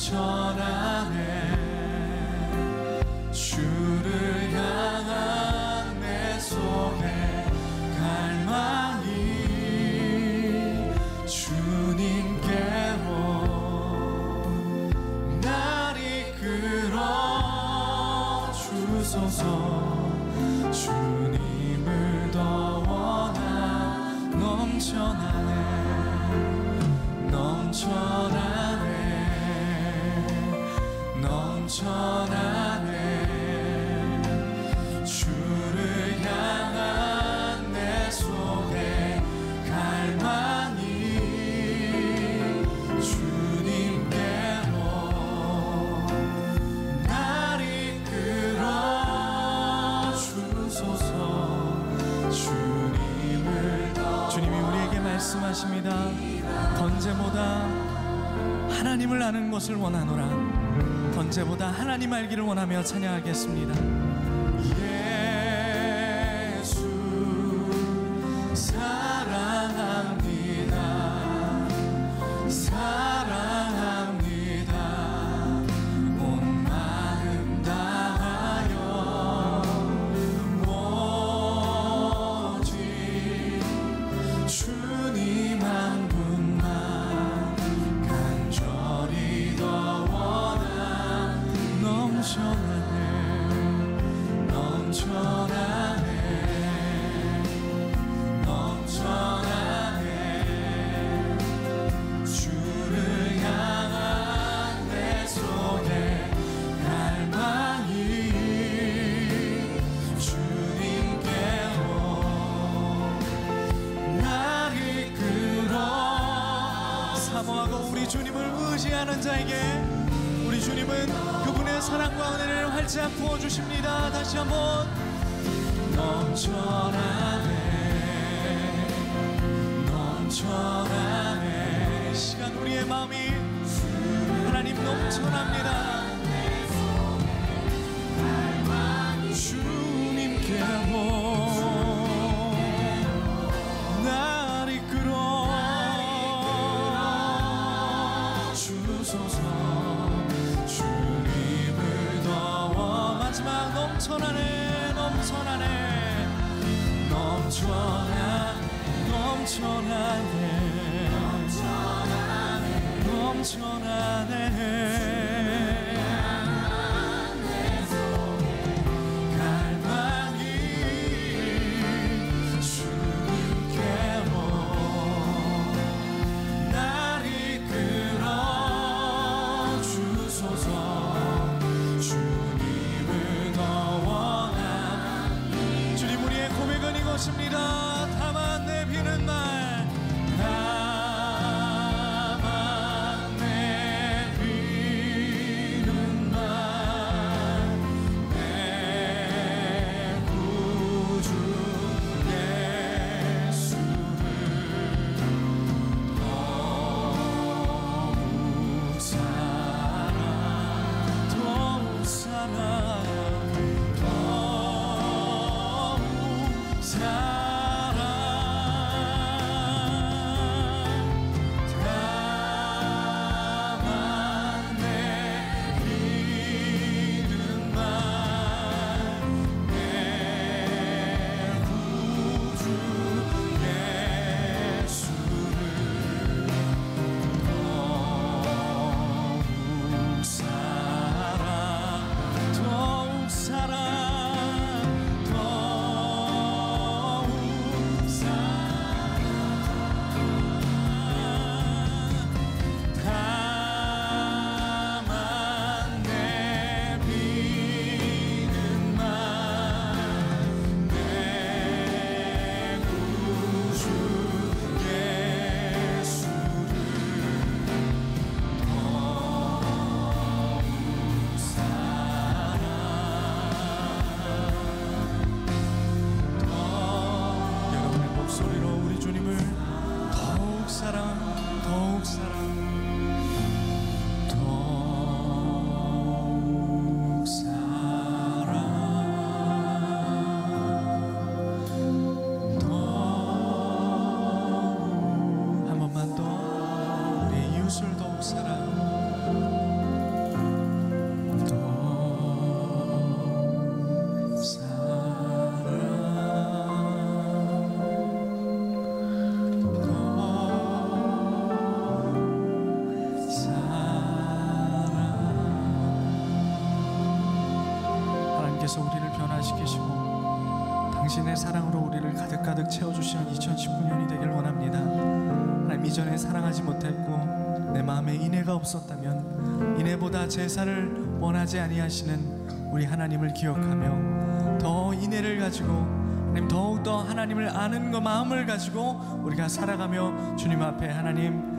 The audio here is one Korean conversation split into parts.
넘쳐나네. 주를 향한 내 속에 갈망이 주님께로 날 이끌어 주소서. 주님을 더 원하. 넘쳐나네 넘쳐나네 넘쳐나네. 주를 향한 내 속에 갈망이 주님께로 날 이끌어 주소서. 주님이 우리에게 말씀하십니다. 번제보다 하나님을 아는 것을 원하노라. 번제보다 하나님 알기를 원하며 찬양하겠습니다. 예수 사랑합니다. 사랑합니다. 온 마음 다하여 오직 주님 한 분만 간절히 더 원하. 넘쳐나네 넘쳐나네 넘쳐나네. 주를 향한 내 속에 갈망이 주님께로 날 이끌어. 사모하고 우리 주님을 의지하는 자에게 우리 주님은 그분의 사랑과 은혜를 활짝 부어주십니다. 다시 한번. 넘쳐나네 넘쳐나네. 이 시간 우리의 마음이 하나님 넘쳐납니다. 주님께로 날 이끌어 주소서. 주님을 더 마지막. 넘쳐나네 넘쳐나네 넘쳐나네 넘쳐나네 넘쳐나네. 갈망이 주님께로 날 이끌어 주소서. 주님을 더 원하. 주님 우리의 고백은 이것입니다. 다만 내비는 날 다만 주께서 우리를 변화시키시고 당신의 사랑으로 우리를 가득가득 채워주시는 2019년이 되길 원합니다. 하나님, 이전에 사랑하지 못했고 내 마음에 인애가 없었다면 인애보다 제사를 원하지 아니하시는 우리 하나님을 기억하며 더 인애를 가지고 하나님, 더욱더 하나님을 아는 그 마음을 가지고 우리가 살아가며 주님 앞에 하나님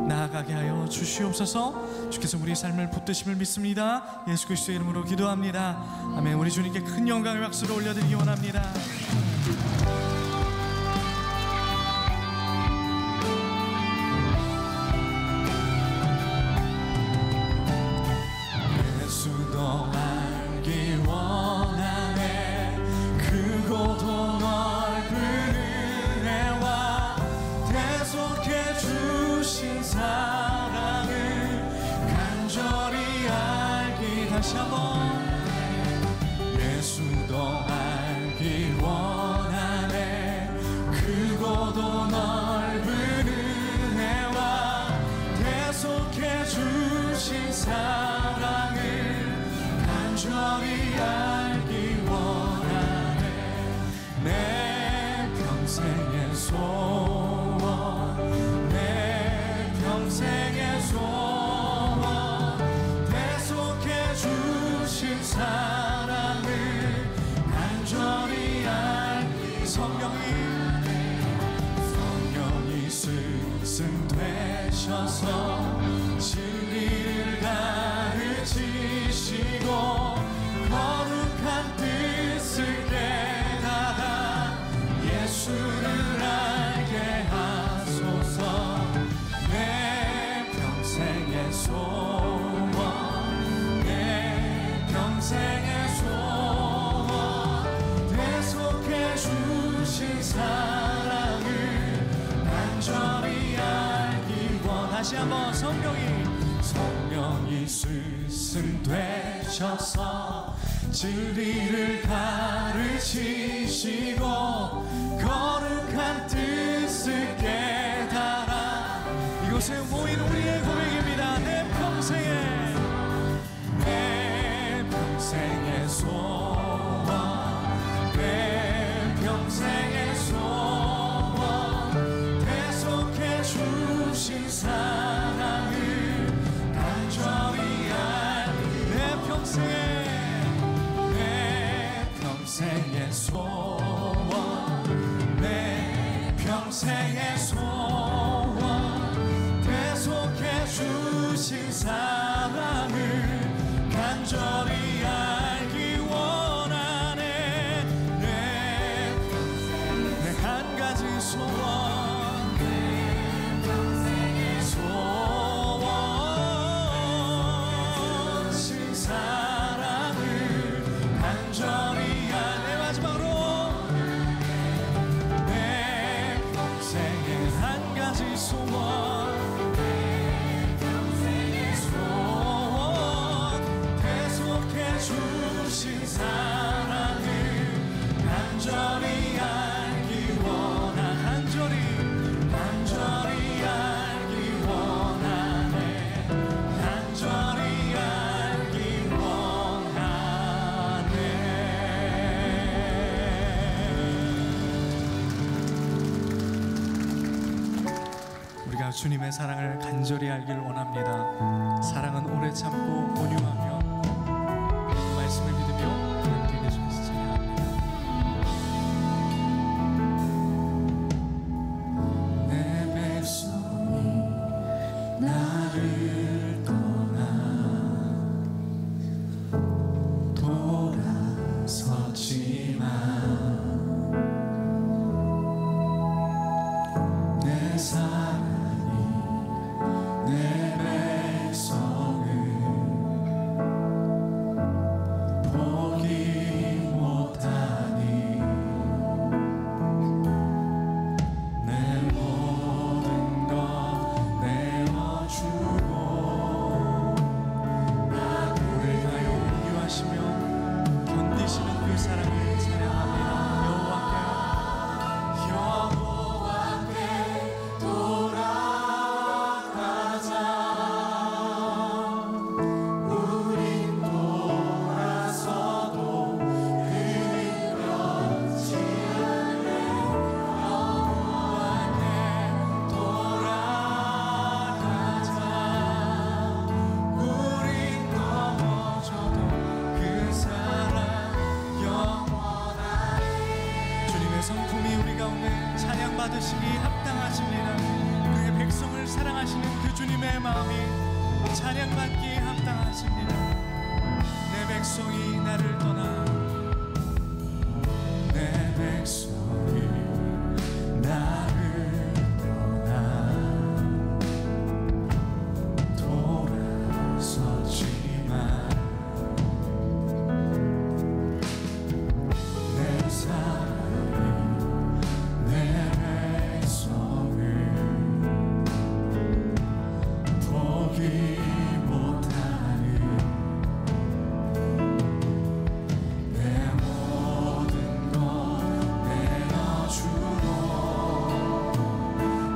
나아가게 하여 주시옵소서. 주께서 우리 삶을 붙드심을 믿습니다. 예수 그리스도의 이름으로 기도합니다. 아멘. 우리 주님께 큰 영광의 박수를 올려드리기 원합니다. 예수도 알기 원하네. 크고도 넓은 은혜와 대속해 주신 사랑을 간절히 알기. 다시 한번. 예수도 알기 원하네. 크고도 넓은 은혜와 대속해 주신 사랑을 간절히 알기 원하네. 내 평생의 소원, 내 평생의 소원, 대속해 주신 사랑을 간절히 알기. 성령이 스승되셔서 진리를 가르치시고 거룩한 뜻을 깨달아 예수를 알게 하소서. 내 평생의 소원, 내 평생의 소원, 대속해 주신 사랑을 간절히 알기 원. 다시 한번. 성령이 스승되셔서 진리를 가르치시고 거룩한 뜻을 깨달아. 이곳에 모인 우리의 고백입니다. 내 평생의 소원, 내 평생의 소원, 대속해 주신 사랑을 간절히 알기. 내 평생의 소원, 내 평생의 소원, 대속해 주신 사랑을 간절히 알기 원하네. 내 한 가지 소원, 내 평생의 소원, 신 사랑을 간절히 알네. 마지막으로 내 평생의 한 가지 소원, 내 평생의 소원, 대속해 주신 사랑을 간절히 알기 원하. 간절히 알기 원하네. 간절히 알기 원하네. 우리가 주님의 사랑을 간절히 알기를 원합니다. 사랑은 오래 참고 온유하며. 그 말씀을 믿으며 함께 계속해서 찬양합니다. 내 백성이 나를 떠나 돌아섰지만 내 사랑이 내 백성을 사랑하시기 합당하십니다. 그의 백성을 사랑하시는 그 주님의 마음이 찬양받기에 합당하십니다. 내 백성이 나를 떠나, 내 백성이 나를 떠나 돌아섰지만 내 사랑이 내 백성을 포기 못하는 내 모든 것 내어주고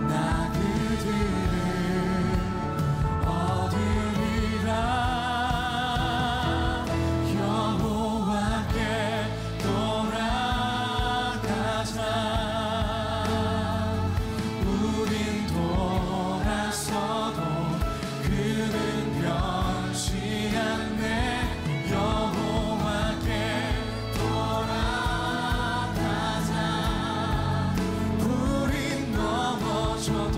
나 그들을 얻으리라. 여호와께 돌아가자. 우린 돌아서도 그는 변치 않네. 여호와께 돌아가자. 우린 넘어져도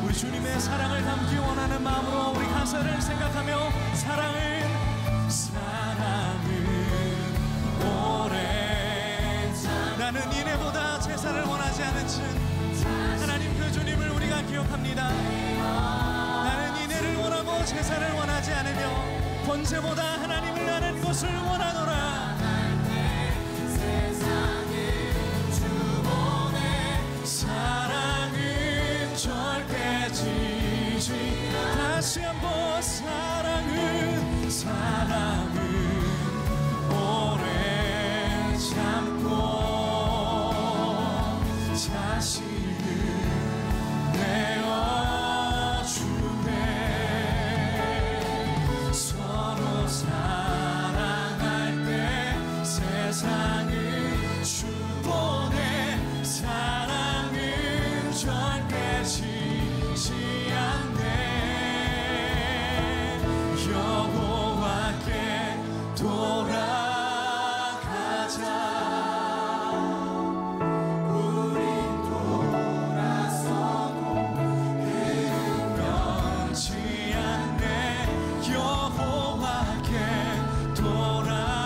우리 주님의 사랑을 담기 원하는 마음으로 우리 가사를 생각하며 사랑은 오래 나는 인애보다 제사를 원하지 않은 즉 하나님 그 주님을 우리가 기억합니다. 나는 인애를 원하고 제사를 원하지 않으며 번제보다 하나님을 아는 것을 원하노라. 사랑은 절대 지지 다시 한번 사랑은 오래 참고 자신을 내어주네. 서로 사랑할 때 세상을 주보내. 사랑은 절대 지지 않네. 여호와께 돌아가자. 우린 돌아서도 그는 변치 않네. 여호와께 돌아가자.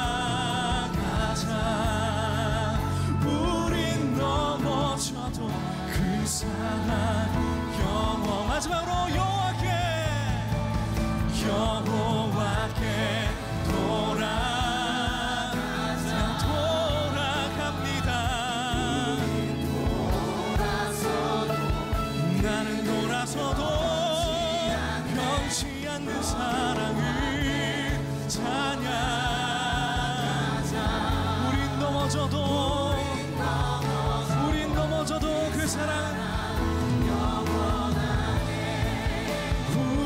우린 넘어져도 그 사랑 영원. 마지막으로 여호와께 돌아갑니다. 나는 돌아서도 변치 않는 사랑을 찬양. 우린 넘어져도 그 사랑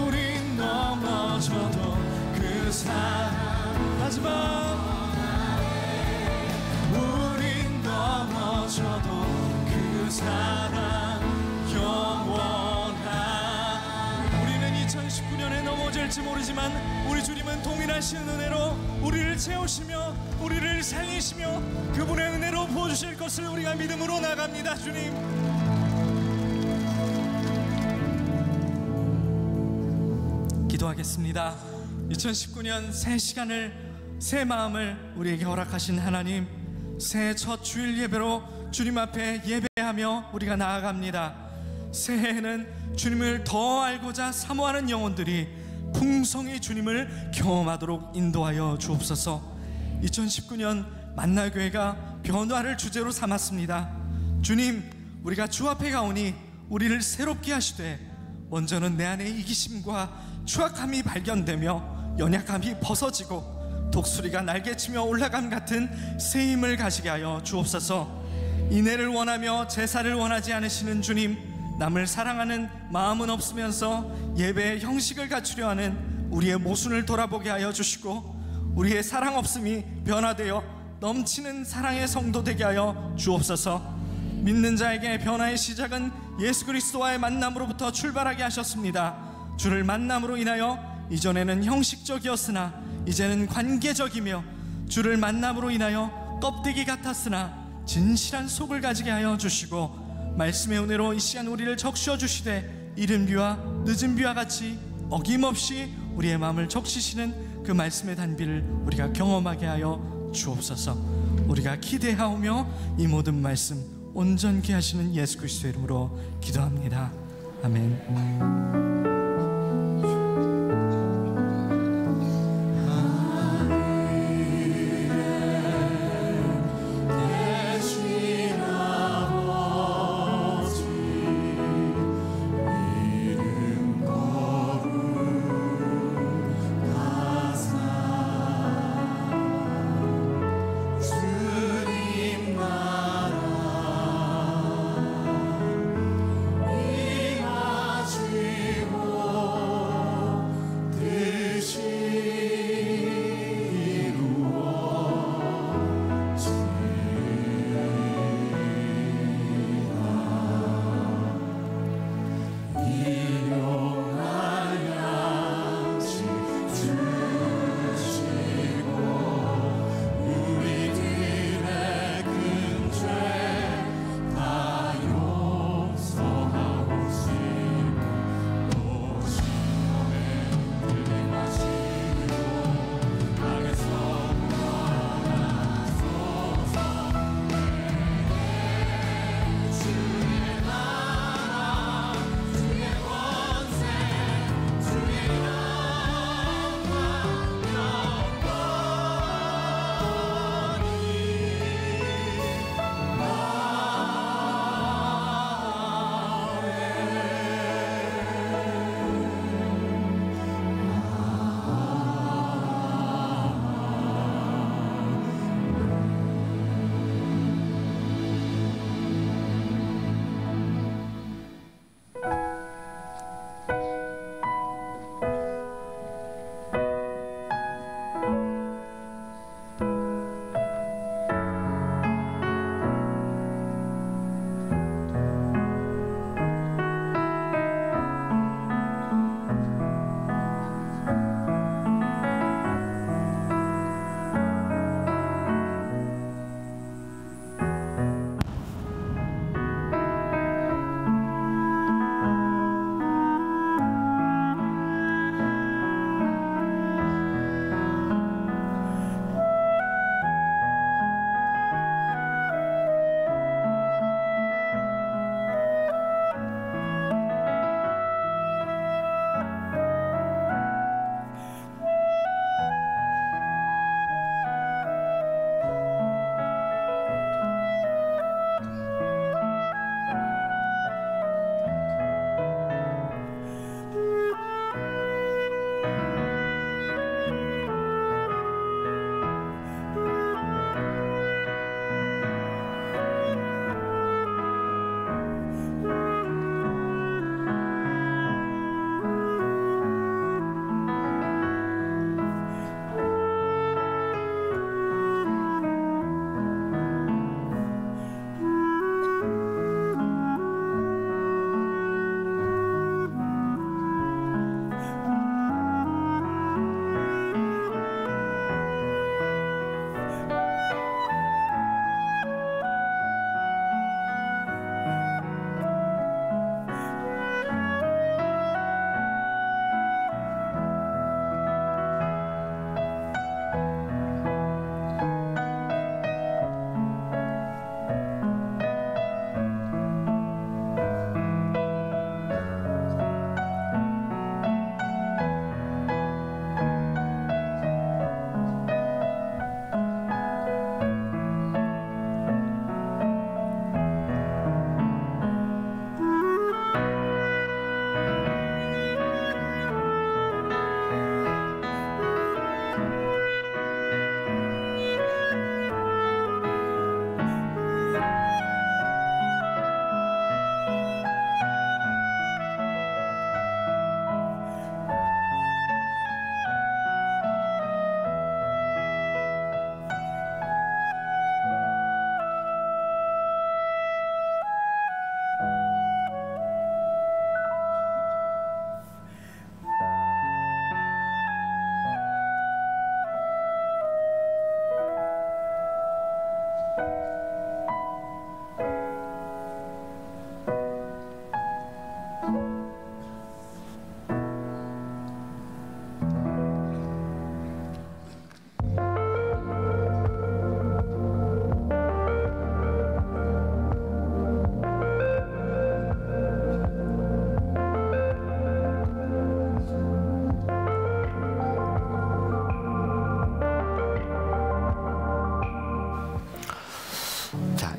우린 넘어져도 그 사랑. 마지막 우린 넘어져도 그 사랑 영원한. 우리는 2019년에 넘어질지 모르지만 우리 주님은 동일하신 은혜로 우리를 채우시며 우리를 살리시며 그분의 은혜로 부어주실 것을 우리가 믿음으로 나갑니다. 주님, 기도하겠습니다. 2019년 새 시간을, 새 마음을 우리에게 허락하신 하나님, 새해 첫 주일 예배로 주님 앞에 예배하며 우리가 나아갑니다. 새해에는 주님을 더 알고자 사모하는 영혼들이 풍성히 주님을 경험하도록 인도하여 주옵소서. 2019년 만나교회가 변화를 주제로 삼았습니다. 주님, 우리가 주 앞에 가오니 우리를 새롭게 하시되 먼저는 내 안에 이기심과 추악함이 발견되며 연약함이 벗어지고 독수리가 날개치며 올라감 같은 새 힘을 가지게 하여 주옵소서. 인애를 원하며 제사를 원하지 않으시는 주님, 남을 사랑하는 마음은 없으면서 예배의 형식을 갖추려 하는 우리의 모순을 돌아보게 하여 주시고 우리의 사랑 없음이 변화되어 넘치는 사랑의 성도 되게 하여 주옵소서. 믿는 자에게 변화의 시작은 예수 그리스도와의 만남으로부터 출발하게 하셨습니다. 주를 만남으로 인하여 이전에는 형식적이었으나 이제는 관계적이며, 주를 만남으로 인하여 껍데기 같았으나 진실한 속을 가지게 하여 주시고, 말씀의 은혜로 이 시간 우리를 적셔 주시되 이른 비와 늦은 비와 같이 어김없이 우리의 마음을 적시시는 그 말씀의 단비를 우리가 경험하게 하여 주옵소서. 우리가 기대하오며 이 모든 말씀 온전케 하시는 예수 그리스도의 이름으로 기도합니다. 아멘. 지고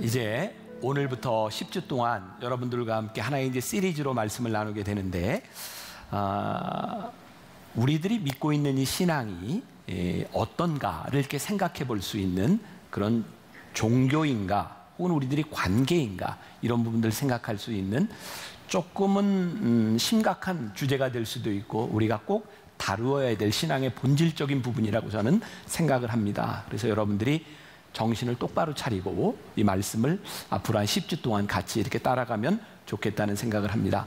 이제 오늘부터 10주 동안 여러분들과 함께 하나의 이제 시리즈로 말씀을 나누게 되는데, 우리들이 믿고 있는 이 신앙이 어떤가를 이렇게 생각해 볼 수 있는 그런 종교인가, 혹은 우리들이 관계인가, 이런 부분들을 생각할 수 있는 조금은 심각한 주제가 될 수도 있고, 우리가 꼭 다루어야 될 신앙의 본질적인 부분이라고 저는 생각을 합니다. 그래서 여러분들이 정신을 똑바로 차리고 이 말씀을 앞으로 한 10주 동안 같이 이렇게 따라가면 좋겠다는 생각을 합니다.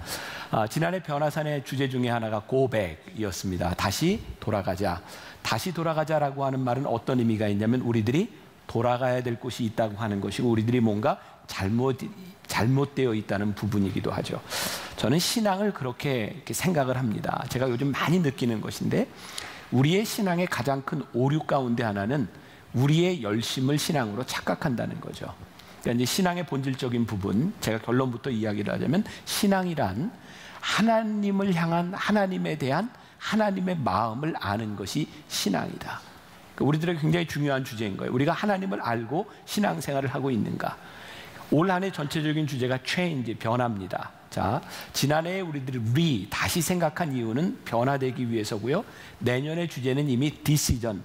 지난해 변화산의 주제 중에 하나가 고백이었습니다. 다시 돌아가자. 다시 돌아가자라고 하는 말은 어떤 의미가 있냐면, 우리들이 돌아가야 될 곳이 있다고 하는 것이고, 우리들이 뭔가 잘못되어 있다는 부분이기도 하죠. 저는 신앙을 그렇게 생각을 합니다. 제가 요즘 많이 느끼는 것인데, 우리의 신앙의 가장 큰 오류 가운데 하나는 우리의 열심을 신앙으로 착각한다는 거죠. 그러니까 이제 신앙의 본질적인 부분, 제가 결론부터 이야기를 하자면, 신앙이란 하나님을 향한, 하나님에 대한 하나님의 마음을 아는 것이 신앙이다. 우리들에게 굉장히 중요한 주제인 거예요. 우리가 하나님을 알고 신앙생활을 하고 있는가. 올 한 해 전체적인 주제가 change, 변화입니다. 자, 지난해에 우리들이 다시 생각한 이유는 변화되기 위해서고요. 내년의 주제는 이미 decision,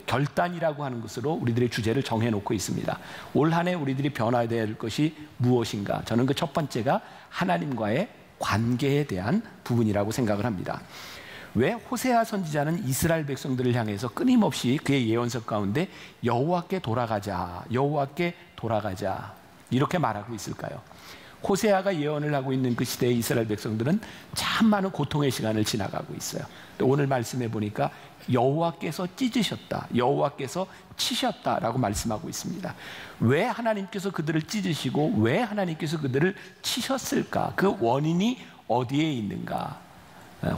결단이라고 하는 것으로 우리들의 주제를 정해놓고 있습니다. 올 한 해 우리들이 변화해야 될 것이 무엇인가? 저는 그 첫 번째가 하나님과의 관계에 대한 부분이라고 생각을 합니다. 왜 호세아 선지자는 이스라엘 백성들을 향해서 끊임없이 그의 예언서 가운데 여호와께 돌아가자, 여호와께 돌아가자 이렇게 말하고 있을까요? 호세아가 예언을 하고 있는 그 시대의 이스라엘 백성들은 참 많은 고통의 시간을 지나가고 있어요. 오늘 말씀해 보니까 여호와께서 찢으셨다, 여호와께서 치셨다라고 말씀하고 있습니다. 왜 하나님께서 그들을 찢으시고 왜 하나님께서 그들을 치셨을까? 그 원인이 어디에 있는가?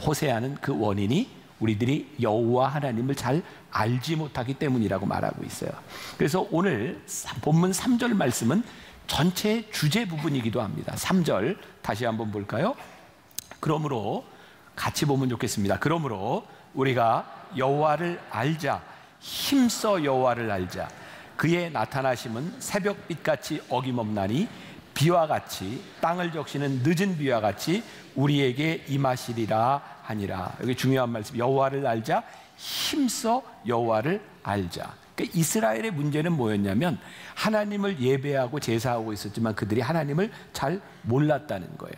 호세아는 그 원인이 우리들이 여호와 하나님을 잘 알지 못하기 때문이라고 말하고 있어요. 그래서 오늘 본문 3절 말씀은 전체 주제 부분이기도 합니다. 3절 다시 한번 볼까요? 그러므로 같이 보면 좋겠습니다. 그러므로 우리가 여호와를 알자, 힘써 여호와를 알자. 그의 나타나심은 새벽빛같이 어김없나니 비와 같이 땅을 적시는 늦은 비와 같이 우리에게 임하시리라 하니라. 여기 중요한 말씀, 여호와를 알자, 힘써 여호와를 알자. 그러니까 이스라엘의 문제는 뭐였냐면, 하나님을 예배하고 제사하고 있었지만 그들이 하나님을 잘 몰랐다는 거예요.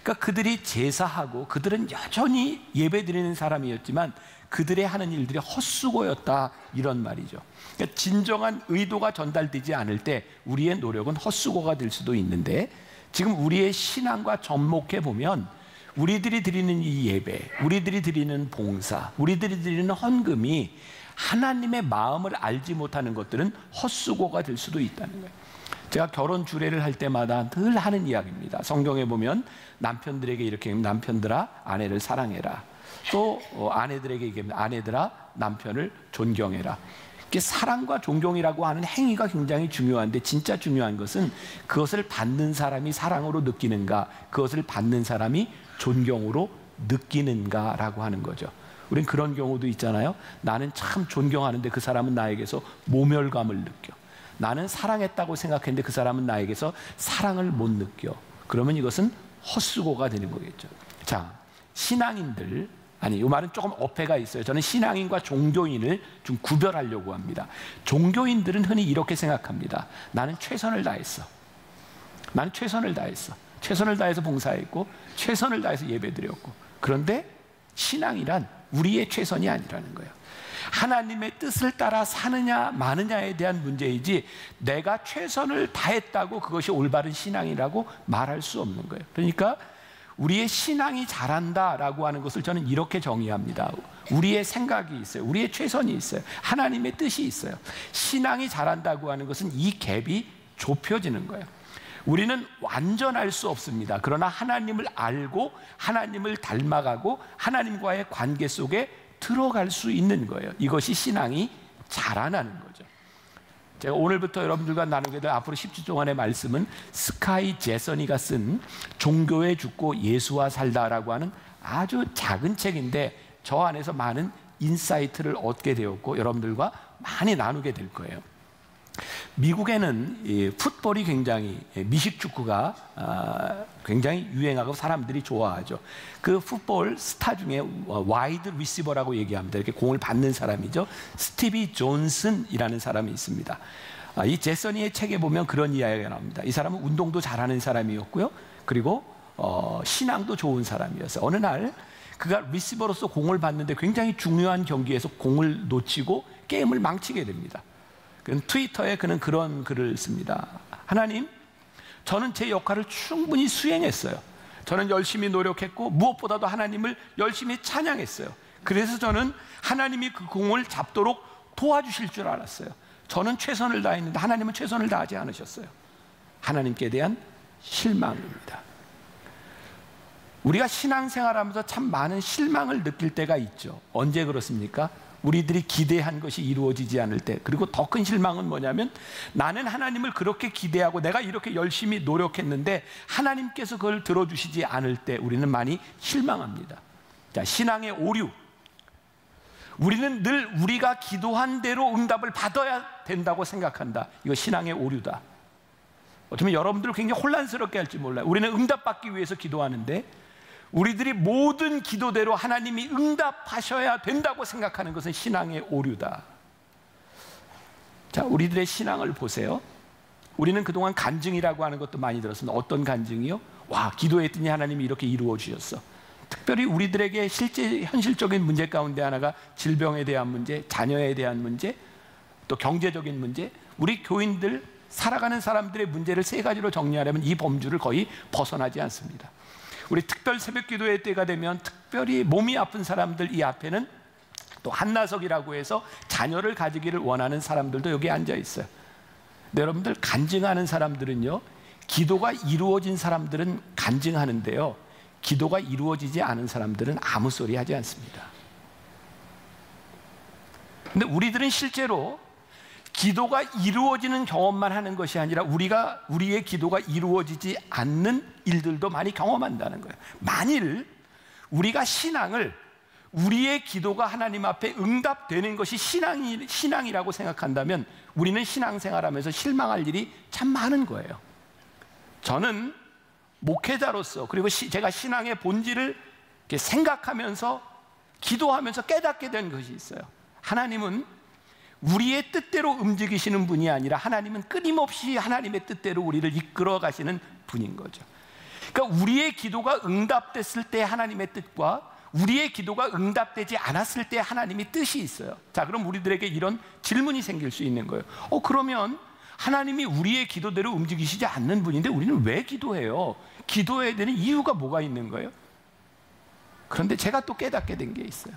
그러니까 그들이 제사하고 그들은 여전히 예배드리는 사람이었지만 그들의 하는 일들이 헛수고였다, 이런 말이죠. 그러니까 진정한 의도가 전달되지 않을 때 우리의 노력은 헛수고가 될 수도 있는데, 지금 우리의 신앙과 접목해 보면 우리들이 드리는 이 예배, 우리들이 드리는 봉사, 우리들이 드리는 헌금이 하나님의 마음을 알지 못하는 것들은 헛수고가 될 수도 있다는 거예요. 제가 결혼 주례를 할 때마다 늘 하는 이야기입니다. 성경에 보면 남편들에게 이렇게, 남편들아 아내를 사랑해라. 또 아내들에게 얘기합니다. 아내들아 남편을 존경해라. 이게 사랑과 존경이라고 하는 행위가 굉장히 중요한데, 진짜 중요한 것은 그것을 받는 사람이 사랑으로 느끼는가, 그것을 받는 사람이 존경으로 느끼는가라고 하는 거죠. 우린 그런 경우도 있잖아요. 나는 참 존경하는데 그 사람은 나에게서 모멸감을 느껴. 나는 사랑했다고 생각했는데 그 사람은 나에게서 사랑을 못 느껴. 그러면 이것은 헛수고가 되는 거겠죠. 자, 신앙인들, 아니, 이 말은 조금 어폐가 있어요. 저는 신앙인과 종교인을 좀 구별하려고 합니다. 종교인들은 흔히 이렇게 생각합니다. 나는 최선을 다했어. 나는 최선을 다했어. 최선을 다해서 봉사했고 최선을 다해서 예배드렸고. 그런데 신앙이란 우리의 최선이 아니라는 거예요. 하나님의 뜻을 따라 사느냐 마느냐에 대한 문제이지, 내가 최선을 다했다고 그것이 올바른 신앙이라고 말할 수 없는 거예요. 그러니까 우리의 신앙이 잘한다라고 하는 것을 저는 이렇게 정의합니다. 우리의 생각이 있어요. 우리의 최선이 있어요. 하나님의 뜻이 있어요. 신앙이 잘한다고 하는 것은 이 갭이 좁혀지는 거예요. 우리는 완전할 수 없습니다. 그러나 하나님을 알고 하나님을 닮아가고 하나님과의 관계 속에 들어갈 수 있는 거예요. 이것이 신앙이 자라나는 거죠. 제가 오늘부터 여러분들과 나누게 될 앞으로 10주 동안의 말씀은 스카이 제서니가 쓴 종교에 죽고 예수와 살다라고 하는 아주 작은 책인데, 저 안에서 많은 인사이트를 얻게 되었고 여러분들과 많이 나누게 될 거예요. 미국에는 이 풋볼이 굉장히 미식 축구가 굉장히 유행하고 사람들이 좋아하죠. 그 풋볼 스타 중에 와이드 리시버라고 얘기합니다. 이렇게 공을 받는 사람이죠. 스티비 존슨이라는 사람이 있습니다. 이 제서니의 책에 보면 그런 이야기가 나옵니다. 이 사람은 운동도 잘하는 사람이었고요. 그리고 신앙도 좋은 사람이었어요. 어느 날 그가 리시버로서 공을 받는데 굉장히 중요한 경기에서 공을 놓치고 게임을 망치게 됩니다. 트위터에 그는 그런 글을 씁니다. 하나님, 저는 제 역할을 충분히 수행했어요. 저는 열심히 노력했고 무엇보다도 하나님을 열심히 찬양했어요. 그래서 저는 하나님이 그 공을 잡도록 도와주실 줄 알았어요. 저는 최선을 다했는데 하나님은 최선을 다하지 않으셨어요. 하나님께 대한 실망입니다. 우리가 신앙생활하면서 참 많은 실망을 느낄 때가 있죠. 언제 그렇습니까? 우리들이 기대한 것이 이루어지지 않을 때. 그리고 더 큰 실망은 뭐냐면 나는 하나님을 그렇게 기대하고 내가 이렇게 열심히 노력했는데 하나님께서 그걸 들어주시지 않을 때 우리는 많이 실망합니다. 자, 신앙의 오류. 우리는 늘 우리가 기도한 대로 응답을 받아야 된다고 생각한다. 이거 신앙의 오류다. 어쩌면 여러분들을 굉장히 혼란스럽게 할지 몰라요. 우리는 응답받기 위해서 기도하는데 우리들이 모든 기도대로 하나님이 응답하셔야 된다고 생각하는 것은 신앙의 오류다. 자, 우리들의 신앙을 보세요. 우리는 그동안 간증이라고 하는 것도 많이 들었습니다. 어떤 간증이요? 와, 기도했더니 하나님이 이렇게 이루어 주셨어. 특별히 우리들에게 실제 현실적인 문제 가운데 하나가 질병에 대한 문제, 자녀에 대한 문제, 또 경제적인 문제. 우리 교인들 살아가는 사람들의 문제를 세 가지로 정리하려면 이 범주를 거의 벗어나지 않습니다. 우리 특별 새벽 기도회 때가 되면 특별히 몸이 아픈 사람들 이 앞에는 또 한나석이라고 해서 자녀를 가지기를 원하는 사람들도 여기 앉아 있어요. 근데 여러분들 간증하는 사람들은요, 기도가 이루어진 사람들은 간증하는데요, 기도가 이루어지지 않은 사람들은 아무 소리 하지 않습니다. 근데 우리들은 실제로 기도가 이루어지는 경험만 하는 것이 아니라 우리의 기도가 이루어지지 않는 일들도 많이 경험한다는 거예요. 만일 우리가 신앙을 우리의 기도가 하나님 앞에 응답되는 것이 신앙이라고 생각한다면 우리는 신앙생활하면서 실망할 일이 참 많은 거예요. 저는 목회자로서 그리고 제가 신앙의 본질을 이렇게 생각하면서 기도하면서 깨닫게 된 것이 있어요. 하나님은 우리의 뜻대로 움직이시는 분이 아니라 하나님은 끊임없이 하나님의 뜻대로 우리를 이끌어 가시는 분인 거죠. 그러니까 우리의 기도가 응답됐을 때 하나님의 뜻과 우리의 기도가 응답되지 않았을 때 하나님의 뜻이 있어요. 자, 그럼 우리들에게 이런 질문이 생길 수 있는 거예요. 그러면 하나님이 우리의 기도대로 움직이시지 않는 분인데 우리는 왜 기도해요? 기도해야 되는 이유가 뭐가 있는 거예요? 그런데 제가 또 깨닫게 된 게 있어요.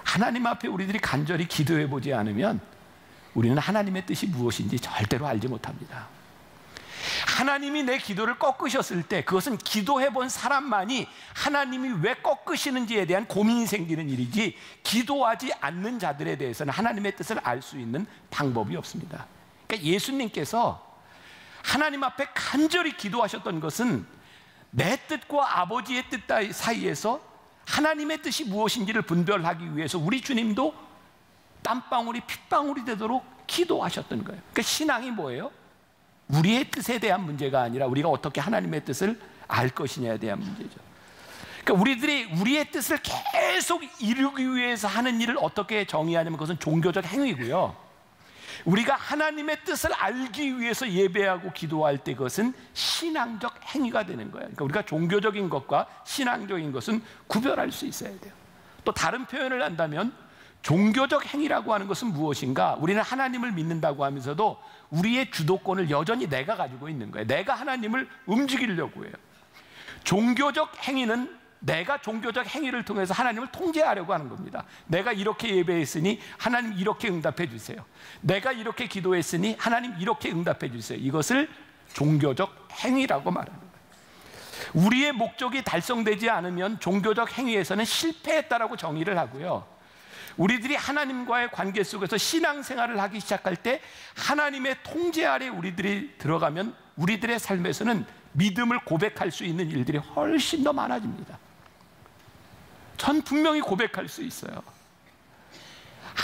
하나님 앞에 우리들이 간절히 기도해 보지 않으면 우리는 하나님의 뜻이 무엇인지 절대로 알지 못합니다. 하나님이 내 기도를 꺾으셨을 때 그것은 기도해 본 사람만이 하나님이 왜 꺾으시는지에 대한 고민이 생기는 일이지, 기도하지 않는 자들에 대해서는 하나님의 뜻을 알 수 있는 방법이 없습니다. 그러니까 예수님께서 하나님 앞에 간절히 기도하셨던 것은 내 뜻과 아버지의 뜻 사이에서 하나님의 뜻이 무엇인지를 분별하기 위해서 우리 주님도 땀방울이 핏방울이 되도록 기도하셨던 거예요. 그러니까 신앙이 뭐예요? 우리의 뜻에 대한 문제가 아니라 우리가 어떻게 하나님의 뜻을 알 것이냐에 대한 문제죠. 그러니까 우리들이 우리의 뜻을 계속 이루기 위해서 하는 일을 어떻게 정의하냐면 그것은 종교적 행위고요. 우리가 하나님의 뜻을 알기 위해서 예배하고 기도할 때 그것은 신앙적 행위가 되는 거예요. 그러니까 우리가 종교적인 것과 신앙적인 것은 구별할 수 있어야 돼요. 또 다른 표현을 한다면 종교적 행위라고 하는 것은 무엇인가? 우리는 하나님을 믿는다고 하면서도 우리의 주도권을 여전히 내가 가지고 있는 거예요. 내가 하나님을 움직이려고 해요. 종교적 행위는 내가 종교적 행위를 통해서 하나님을 통제하려고 하는 겁니다. 내가 이렇게 예배했으니 하나님 이렇게 응답해 주세요. 내가 이렇게 기도했으니 하나님 이렇게 응답해 주세요. 이것을 종교적 행위라고 말하는 거예요. 우리의 목적이 달성되지 않으면 종교적 행위에서는 실패했다라고 정의를 하고요. 우리들이 하나님과의 관계 속에서 신앙생활을 하기 시작할 때 하나님의 통제 아래 우리들이 들어가면 우리들의 삶에서는 믿음을 고백할 수 있는 일들이 훨씬 더 많아집니다. 전 분명히 고백할 수 있어요.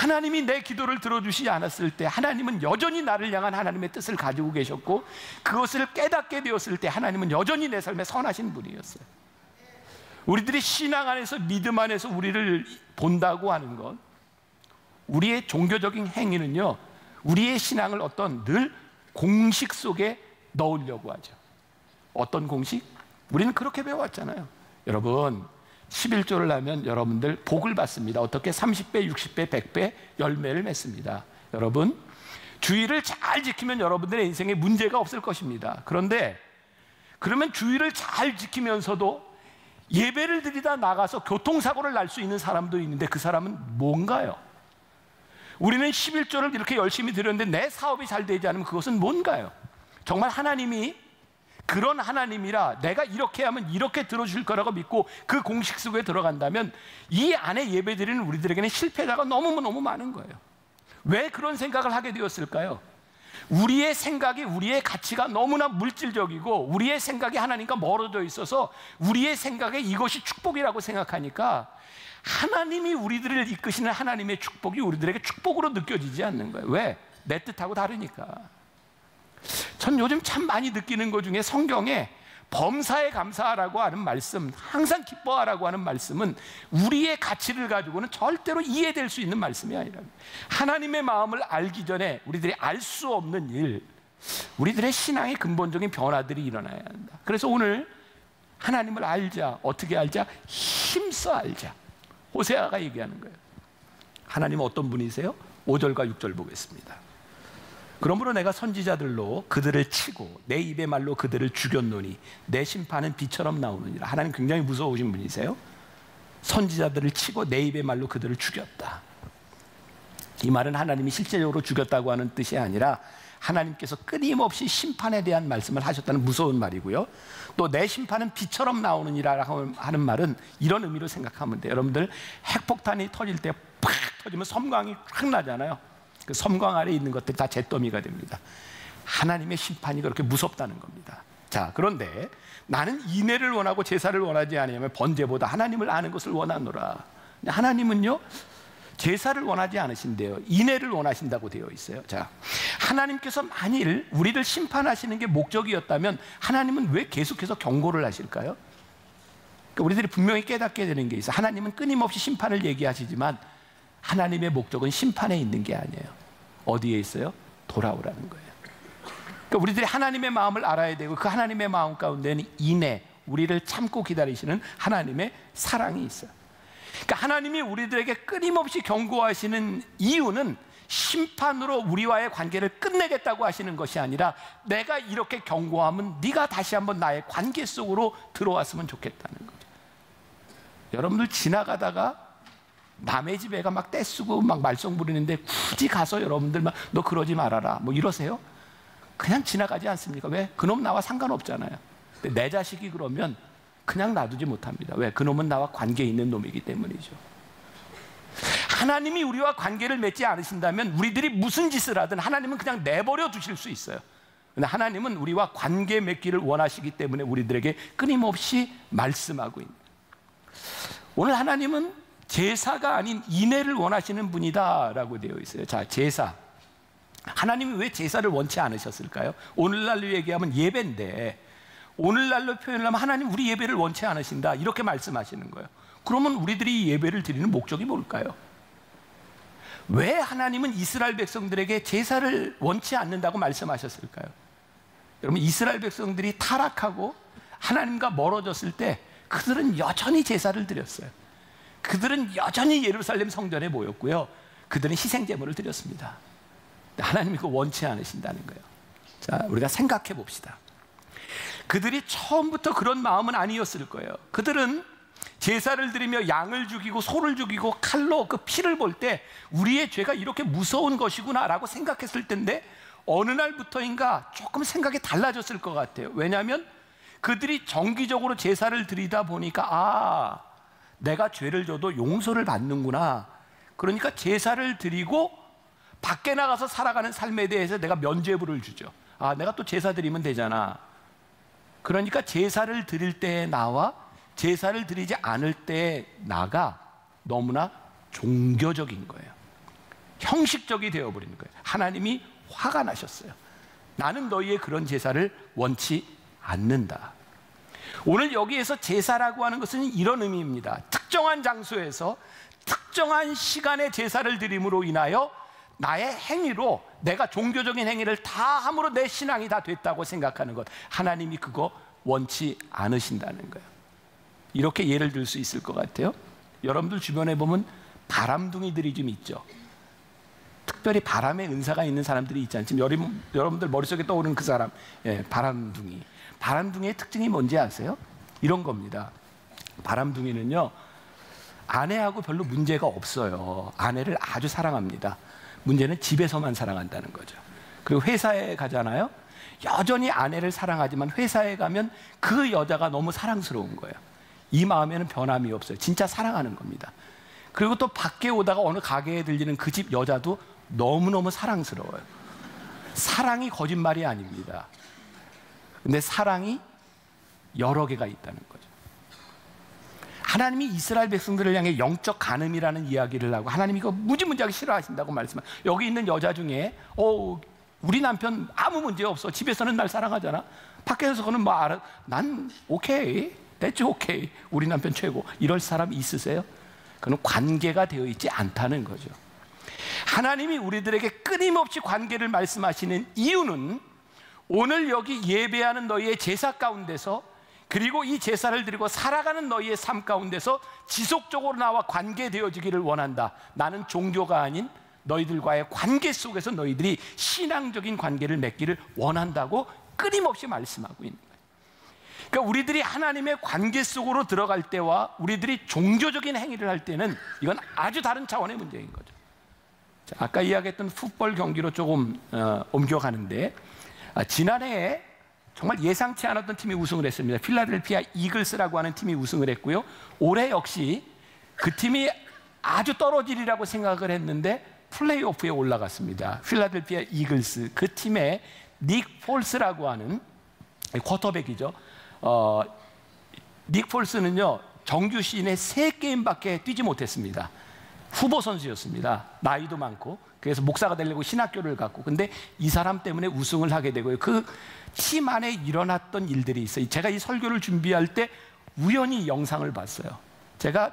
하나님이 내 기도를 들어주시지 않았을 때 하나님은 여전히 나를 향한 하나님의 뜻을 가지고 계셨고, 그것을 깨닫게 되었을 때 하나님은 여전히 내 삶에 선하신 분이었어요. 우리들이 신앙 안에서, 믿음 안에서 우리를 본다고 하는 것, 우리의 종교적인 행위는요, 우리의 신앙을 어떤 늘 공식 속에 넣으려고 하죠. 어떤 공식? 우리는 그렇게 배워왔잖아요. 여러분, 11조를 하면 여러분들 복을 받습니다. 어떻게? 30배, 60배, 100배 열매를 맺습니다. 여러분, 주의를 잘 지키면 여러분들의 인생에 문제가 없을 것입니다. 그런데 그러면 주의를 잘 지키면서도 예배를 드리다 나가서 교통사고를 날 수 있는 사람도 있는데, 그 사람은 뭔가요? 우리는 11조를 이렇게 열심히 드렸는데 내 사업이 잘 되지 않으면 그것은 뭔가요? 정말 하나님이 그런 하나님이라 내가 이렇게 하면 이렇게 들어줄 거라고 믿고 그 공식 속에 들어간다면 이 안에 예배드리는 우리들에게는 실패자가 너무너무 많은 거예요. 왜 그런 생각을 하게 되었을까요? 우리의 생각이, 우리의 가치가 너무나 물질적이고 우리의 생각이 하나님과 멀어져 있어서 우리의 생각에 이것이 축복이라고 생각하니까 하나님이 우리들을 이끄시는 하나님의 축복이 우리들에게 축복으로 느껴지지 않는 거예요. 왜? 내 뜻하고 다르니까. 전 요즘 참 많이 느끼는 것 중에 성경에 범사에 감사하라고 하는 말씀, 항상 기뻐하라고 하는 말씀은 우리의 가치를 가지고는 절대로 이해될 수 있는 말씀이 아니라, 하나님의 마음을 알기 전에 우리들이 알 수 없는 일, 우리들의 신앙의 근본적인 변화들이 일어나야 한다. 그래서 오늘 하나님을 알자. 어떻게 알자? 힘써 알자. 호세아가 얘기하는 거예요. 하나님은 어떤 분이세요? 5절과 6절 보겠습니다. 그러므로 내가 선지자들로 그들을 치고 내 입의 말로 그들을 죽였노니 내 심판은 비처럼 나오느니라. 하나님 굉장히 무서우신 분이세요. 선지자들을 치고 내 입의 말로 그들을 죽였다. 이 말은 하나님이 실제적으로 죽였다고 하는 뜻이 아니라 하나님께서 끊임없이 심판에 대한 말씀을 하셨다는 무서운 말이고요. 또 내 심판은 비처럼 나오느니라 하는 말은 이런 의미로 생각하면 돼요. 여러분들, 핵폭탄이 터질 때 팍 터지면 섬광이 확 나잖아요. 그 섬광 아래에 있는 것들이 다 잿더미가 됩니다. 하나님의 심판이 그렇게 무섭다는 겁니다. 자, 그런데 나는 인애를 원하고 제사를 원하지 않으면 번제보다 하나님을 아는 것을 원하노라. 하나님은요, 제사를 원하지 않으신대요. 인애를 원하신다고 되어 있어요. 자, 하나님께서 만일 우리를 심판하시는 게 목적이었다면 하나님은 왜 계속해서 경고를 하실까요? 그러니까 우리들이 분명히 깨닫게 되는 게 있어요. 하나님은 끊임없이 심판을 얘기하시지만 하나님의 목적은 심판에 있는 게 아니에요. 어디에 있어요? 돌아오라는 거예요. 그러니까 우리들이 하나님의 마음을 알아야 되고, 그 하나님의 마음 가운데는 인애, 우리를 참고 기다리시는 하나님의 사랑이 있어요. 그러니까 하나님이 우리들에게 끊임없이 경고하시는 이유는 심판으로 우리와의 관계를 끝내겠다고 하시는 것이 아니라, 내가 이렇게 경고하면 네가 다시 한번 나의 관계 속으로 들어왔으면 좋겠다는 거죠. 여러분들 지나가다가 남의 집 애가 막 떼쓰고 막 말썽 부리는데 굳이 가서 여러분들 막 너 그러지 말아라 뭐 이러세요? 그냥 지나가지 않습니까? 왜? 그놈 나와 상관없잖아요. 근데 내 자식이 그러면 그냥 놔두지 못합니다. 왜? 그놈은 나와 관계 있는 놈이기 때문이죠. 하나님이 우리와 관계를 맺지 않으신다면 우리들이 무슨 짓을 하든 하나님은 그냥 내버려 두실 수 있어요. 근데 하나님은 우리와 관계 맺기를 원하시기 때문에 우리들에게 끊임없이 말씀하고 있는, 오늘 하나님은 제사가 아닌 인애를 원하시는 분이다라고 되어 있어요. 자, 제사. 하나님은 왜 제사를 원치 않으셨을까요? 오늘날로 얘기하면 예배인데, 오늘날로 표현을 하면 하나님 우리 예배를 원치 않으신다 이렇게 말씀하시는 거예요. 그러면 우리들이 예배를 드리는 목적이 뭘까요? 왜 하나님은 이스라엘 백성들에게 제사를 원치 않는다고 말씀하셨을까요? 여러분, 이스라엘 백성들이 타락하고 하나님과 멀어졌을 때 그들은 여전히 제사를 드렸어요. 그들은 여전히 예루살렘 성전에 모였고요, 그들은 희생제물을 드렸습니다. 하나님이 그거 원치 않으신다는 거예요. 자, 우리가 생각해 봅시다. 그들이 처음부터 그런 마음은 아니었을 거예요. 그들은 제사를 드리며 양을 죽이고 소를 죽이고 칼로 그 피를 볼 때 우리의 죄가 이렇게 무서운 것이구나 라고 생각했을 텐데, 어느 날부터인가 조금 생각이 달라졌을 것 같아요. 왜냐하면 그들이 정기적으로 제사를 드리다 보니까, 아, 내가 죄를 져도 용서를 받는구나. 그러니까 제사를 드리고 밖에 나가서 살아가는 삶에 대해서 내가 면죄부를 주죠. 아, 내가 또 제사 드리면 되잖아. 그러니까 제사를 드릴 때 나와 제사를 드리지 않을 때 나가 너무나 종교적인 거예요. 형식적이 되어버리는 거예요. 하나님이 화가 나셨어요. 나는 너희의 그런 제사를 원치 않는다. 오늘 여기에서 제사라고 하는 것은 이런 의미입니다. 특정한 장소에서 특정한 시간에 제사를 드림으로 인하여 나의 행위로, 내가 종교적인 행위를 다 함으로 내 신앙이 다 됐다고 생각하는 것, 하나님이 그거 원치 않으신다는 거예요. 이렇게 예를 들 수 있을 것 같아요. 여러분들 주변에 보면 바람둥이들이 좀 있죠. 특별히 바람의 은사가 있는 사람들이 있지 않습니까? 여러분들 머릿속에 떠오르는 그 사람, 바람둥이. 바람둥이의 특징이 뭔지 아세요? 이런 겁니다. 바람둥이는요, 아내하고 별로 문제가 없어요. 아내를 아주 사랑합니다. 문제는 집에서만 사랑한다는 거죠. 그리고 회사에 가잖아요. 여전히 아내를 사랑하지만 회사에 가면 그 여자가 너무 사랑스러운 거예요. 이 마음에는 변함이 없어요. 진짜 사랑하는 겁니다. 그리고 또 밖에 오다가 어느 가게에 들리는 그 집 여자도 너무너무 사랑스러워요. 사랑이 거짓말이 아닙니다. 근데 사랑이 여러 개가 있다는 거죠. 하나님이 이스라엘 백성들을 향해 영적 간음이라는 이야기를 하고 하나님이 이거 무지무지하게 싫어하신다고 말씀하세요. 여기 있는 여자 중에 우리 남편 아무 문제 없어. 집에서는 날 사랑하잖아. 밖에서는 뭐 알아. 난 오케이. 됐지 오케이. 우리 남편 최고. 이럴 사람 있으세요? 그건 관계가 되어 있지 않다는 거죠. 하나님이 우리들에게 끊임없이 관계를 말씀하시는 이유는 오늘 여기 예배하는 너희의 제사 가운데서, 그리고 이 제사를 드리고 살아가는 너희의 삶 가운데서 지속적으로 나와 관계되어지기를 원한다. 나는 종교가 아닌 너희들과의 관계 속에서 너희들이 신앙적인 관계를 맺기를 원한다고 끊임없이 말씀하고 있는 거예요. 그러니까 우리들이 하나님의 관계 속으로 들어갈 때와 우리들이 종교적인 행위를 할 때는 이건 아주 다른 차원의 문제인 거죠. 자, 아까 이야기했던 풋볼 경기로 조금 옮겨가는데, 지난해에 정말 예상치 않았던 팀이 우승을 했습니다. 필라델피아 이글스라고 하는 팀이 우승을 했고요. 올해 역시 그 팀이 아주 떨어지리라고 생각을 했는데 플레이오프에 올라갔습니다. 필라델피아 이글스, 그 팀의 닉 폴스라고 하는 쿼터백이죠. 닉 폴스는요, 정규 시즌에 3게임밖에 뛰지 못했습니다. 후보 선수였습니다. 나이도 많고. 그래서 목사가 되려고 신학교를 갔고, 근데 이 사람 때문에 우승을 하게 되고요. 그 팀 안에 일어났던 일들이 있어요. 제가 이 설교를 준비할 때 우연히 영상을 봤어요. 제가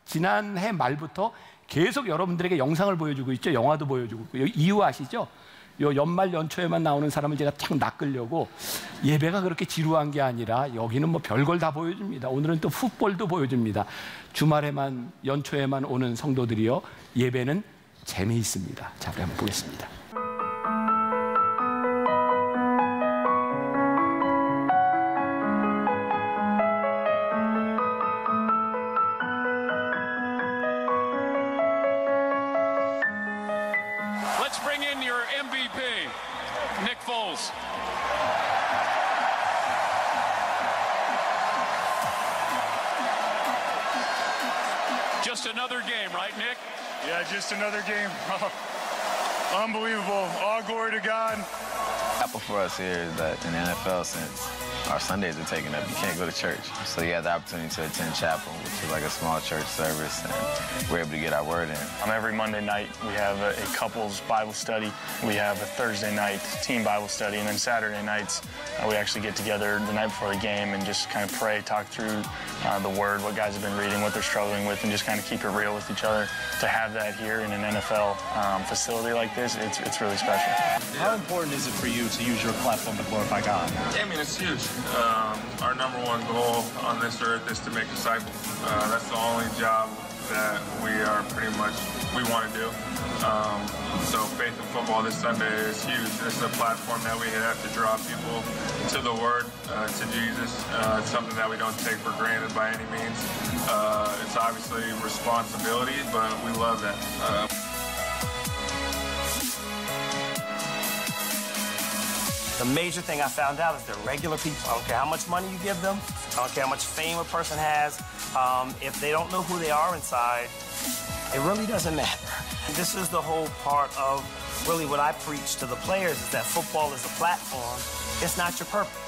지난해 말부터 계속 여러분들에게 영상을 보여주고 있죠. 영화도 보여주고 있고. 이유 아시죠? 요 연말 연초에만 나오는 사람을 제가 탁 낚으려고, 예배가 그렇게 지루한 게 아니라 여기는 뭐 별걸 다 보여줍니다. 오늘은 또 풋볼도 보여줍니다. 주말에만, 연초에만 오는 성도들이요, 예배는 재미있습니다. 자, 우리 한번 보겠습니다. Let's bring in your MVP, Nick Foles. Just another game, right, Nick? Yeah, just another game. Unbelievable. All glory to God. Apple for us here is that in the NFL, since our Sundays are taken up, you can't go to church. So you have the opportunity to attend chapel, which is like a small church service, and we're able to get our word in. Every Monday night, we have a couples Bible study. We have a Thursday night team Bible study, and then Saturday nights, we actually get together the night before the game and just kind of pray, talk through the word, what guys have been reading, what they're struggling with, and just kind of keep it real with each other. To have that here in an NFL facility like this, it's really special. How important is it for you to use your platform to glorify God? I mean, it's huge. Our number one goal on this earth is to make disciples. That's the only job that we want to do. So Faith in Football this Sunday is huge. This is a platform that we have to draw people to the Word, to Jesus. It's something that we don't take for granted by any means. It's obviously responsibility, but we love that. The major thing I found out is they're regular people. I don't care how much money you give them. I don't care how much fame a person has. If they don't know who they are inside, it really doesn't matter. This is the whole part of really what I preach to the players, is that football is a platform. It's not your purpose.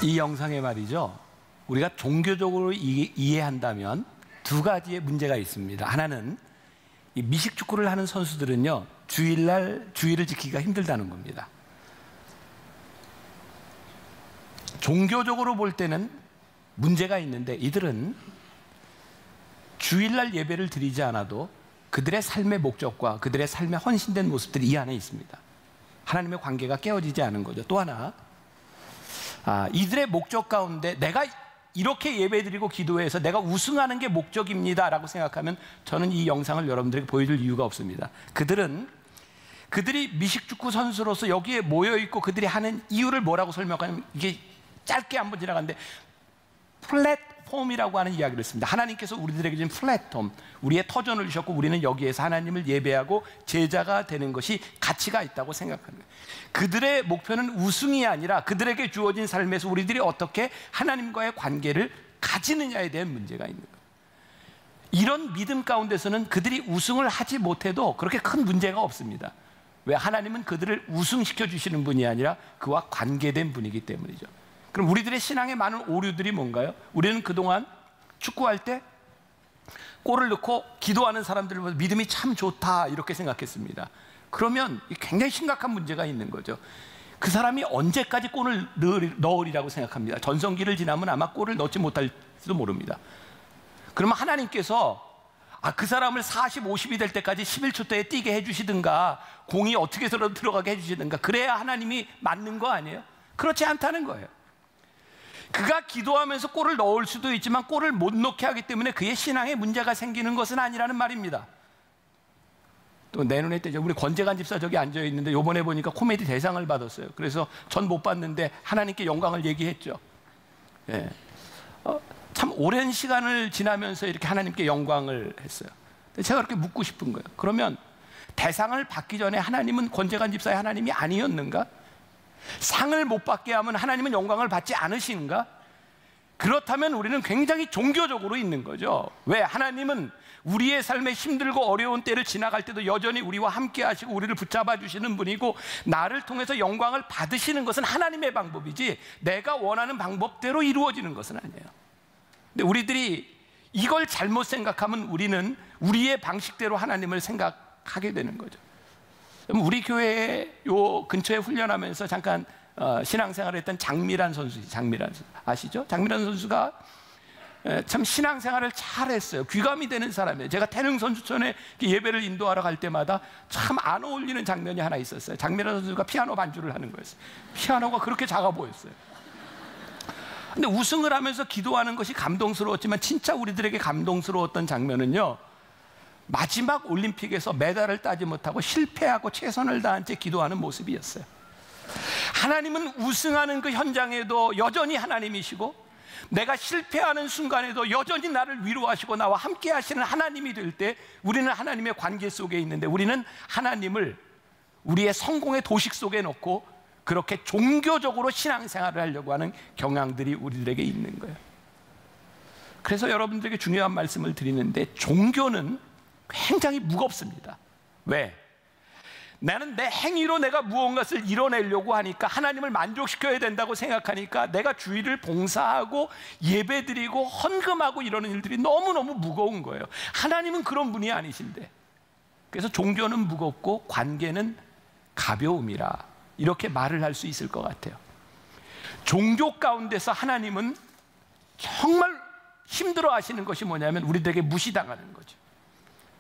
이 영상에 말이죠, 우리가 종교적으로 이해한다면 두 가지의 문제가 있습니다. 하나는 이 미식축구를 하는 선수들은요, 주일날 주의를 지키기가 힘들다는 겁니다. 종교적으로 볼 때는 문제가 있는데 이들은 주일날 예배를 드리지 않아도 그들의 삶의 목적과 그들의 삶에 헌신된 모습들이 이 안에 있습니다. 하나님의 관계가 깨어지지 않은 거죠. 또 하나, 이들의 목적 가운데 내가 이렇게 예배드리고 기도해서 내가 우승하는 게 목적입니다 라고 생각하면 저는 이 영상을 여러분들에게 보여줄 이유가 없습니다. 그들이 미식축구 선수로서 여기에 모여있고 그들이 하는 이유를 뭐라고 설명하냐면, 이게 짧게 한번 지나갔는데 플랫폼이라고 하는 이야기를 했습니다. 하나님께서 우리들에게 준 플랫폼, 우리의 터전을 주셨고 우리는 여기에서 하나님을 예배하고 제자가 되는 것이 가치가 있다고 생각하는 거예요. 그들의 목표는 우승이 아니라 그들에게 주어진 삶에서 우리들이 어떻게 하나님과의 관계를 가지느냐에 대한 문제가 있는 거예요. 이런 믿음 가운데서는 그들이 우승을 하지 못해도 그렇게 큰 문제가 없습니다. 왜? 하나님은 그들을 우승시켜 주시는 분이 아니라 그와 관계된 분이기 때문이죠. 그럼 우리들의 신앙에 많은 오류들이 뭔가요? 우리는 그동안 축구할 때 골을 넣고 기도하는 사람들을 보면서 믿음이 참 좋다 이렇게 생각했습니다. 그러면 굉장히 심각한 문제가 있는 거죠. 그 사람이 언제까지 골을 넣으리라고 생각합니다. 전성기를 지나면 아마 골을 넣지 못할지도 모릅니다. 그러면 하나님께서 그 사람을 40, 50이 될 때까지 11초 때 뛰게 해주시든가 공이 어떻게 들어가게 해주시든가 그래야 하나님이 맞는 거 아니에요? 그렇지 않다는 거예요. 그가 기도하면서 골을 넣을 수도 있지만 골을 못 넣게 하기 때문에 그의 신앙에 문제가 생기는 것은 아니라는 말입니다. 또 내 눈에 띄죠. 우리 권재관 집사 저기 앉아 있는데 요번에 보니까 코미디 대상을 받았어요. 그래서 전 못 봤는데 하나님께 영광을 얘기했죠. 예. 참 오랜 시간을 지나면서 이렇게 하나님께 영광을 했어요. 제가 그렇게 묻고 싶은 거예요. 그러면 대상을 받기 전에 하나님은 권재관 집사의 하나님이 아니었는가? 상을 못 받게 하면 하나님은 영광을 받지 않으신가? 그렇다면 우리는 굉장히 종교적으로 있는 거죠. 왜? 하나님은 우리의 삶에 힘들고 어려운 때를 지나갈 때도 여전히 우리와 함께 하시고 우리를 붙잡아 주시는 분이고, 나를 통해서 영광을 받으시는 것은 하나님의 방법이지 내가 원하는 방법대로 이루어지는 것은 아니에요. 근데 우리들이 이걸 잘못 생각하면 우리는 우리의 방식대로 하나님을 생각하게 되는 거죠. 우리 교회 요 근처에 훈련하면서 잠깐 신앙생활을 했던 장미란 선수, 장미란 선수 아시죠? 장미란 선수가 참 신앙생활을 잘했어요. 귀감이 되는 사람이에요. 제가 태릉 선수촌에 예배를 인도하러 갈 때마다 참 안 어울리는 장면이 하나 있었어요. 장미란 선수가 피아노 반주를 하는 거였어요. 피아노가 그렇게 작아 보였어요. 근데 우승을 하면서 기도하는 것이 감동스러웠지만 진짜 우리들에게 감동스러웠던 장면은요, 마지막 올림픽에서 메달을 따지 못하고 실패하고 최선을 다한 채 기도하는 모습이었어요. 하나님은 우승하는 그 현장에도 여전히 하나님이시고, 내가 실패하는 순간에도 여전히 나를 위로하시고 나와 함께 하시는 하나님이 될 때 우리는 하나님의 관계 속에 있는데, 우리는 하나님을 우리의 성공의 도식 속에 놓고 그렇게 종교적으로 신앙생활을 하려고 하는 경향들이 우리들에게 있는 거예요. 그래서 여러분들에게 중요한 말씀을 드리는데, 종교는 굉장히 무겁습니다. 왜? 나는 내 행위로 내가 무언가를 이뤄내려고 하니까, 하나님을 만족시켜야 된다고 생각하니까 내가 주일을 봉사하고 예배드리고 헌금하고 이러는 일들이 너무너무 무거운 거예요. 하나님은 그런 분이 아니신데. 그래서 종교는 무겁고 관계는 가벼움이라 이렇게 말을 할 수 있을 것 같아요. 종교 가운데서 하나님은 정말 힘들어 하시는 것이 뭐냐면 우리들에게 무시당하는 거죠.